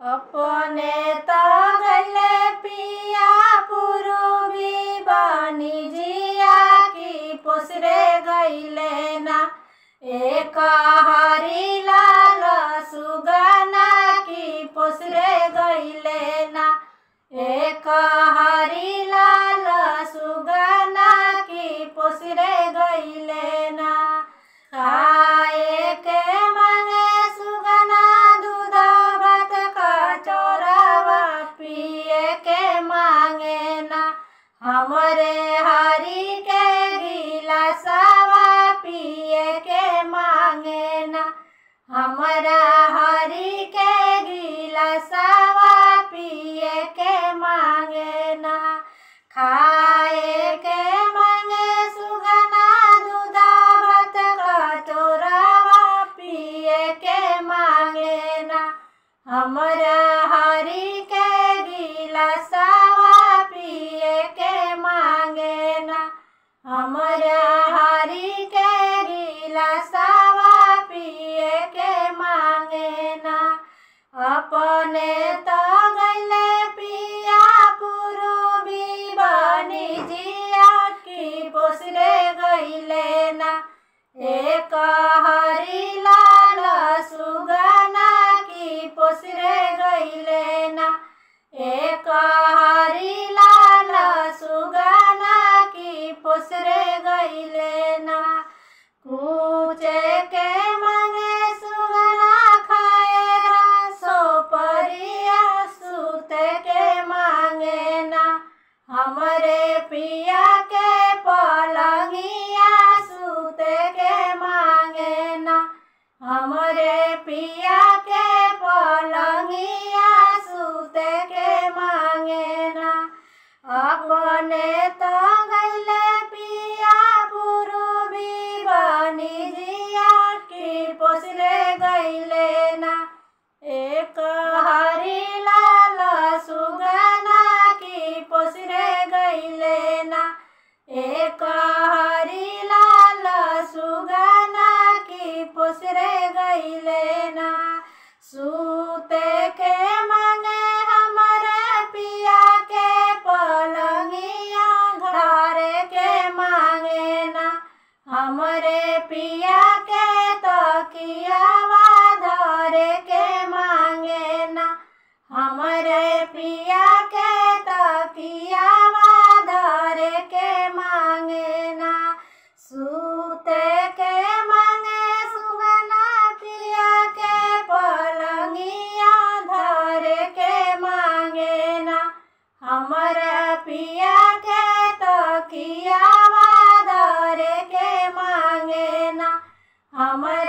अपने तो गले पिया पुरुबी बनी जिया की पोसरे गईले ना। एक हरी लाल सुगना की पोसरे गईले ना। एक हरी लाल सुगना की पोसरे गईले ना। खाए के मांगे सुगना दूध भात कचौरवा पिए के मांगे ना। हमरे हरी के गिलासवा पिए के मांगे ना। हमरा हरी के गिलासवा पिए के मांगे ना। खाए के मांगे सुगना दूध भात कचौरवा पिए के मांगे ना। हमरा हरी के गिलासवा पिए के मांगे ना। हमरा हरी के गिलासवा पिए के मांगे ना। अपने तो गईले पिया पुरुबी बनी जिया की पोसरे गईले ना। एक हरी लाल सुगना की पोसरे गईले ना। एक हरी लाल सुगना की पोसरे गईले ना। कूचे के मांगे सुगना खाए सो परिया सूते के मांगे ना। हमरे पिया के पलंगिया सूते के मांगे ना। हमरे पिया के पलंगिया सूते के मांगे ना। अपने तो गईले पिया पुरुबी बनी जिया की पोसरे गईले ना। एक हरी लाल सुगना की पोसरे गईले ना। एक हरी लाल सुगना की पोसरे गईले ना। सूते के मांगे हमरे पिया के पलंगिया घरे के मांगे ना। हमरे पिया के तकियावा धरे के मांगे ना। हमरे पिया के तकियावा धरे के मांगे ना। सूते के मांगे सुगना पिया के पलंगिया धरे के मांगे ना। हमरा पिया के तकियावा धरे के मांगे ना। हमरे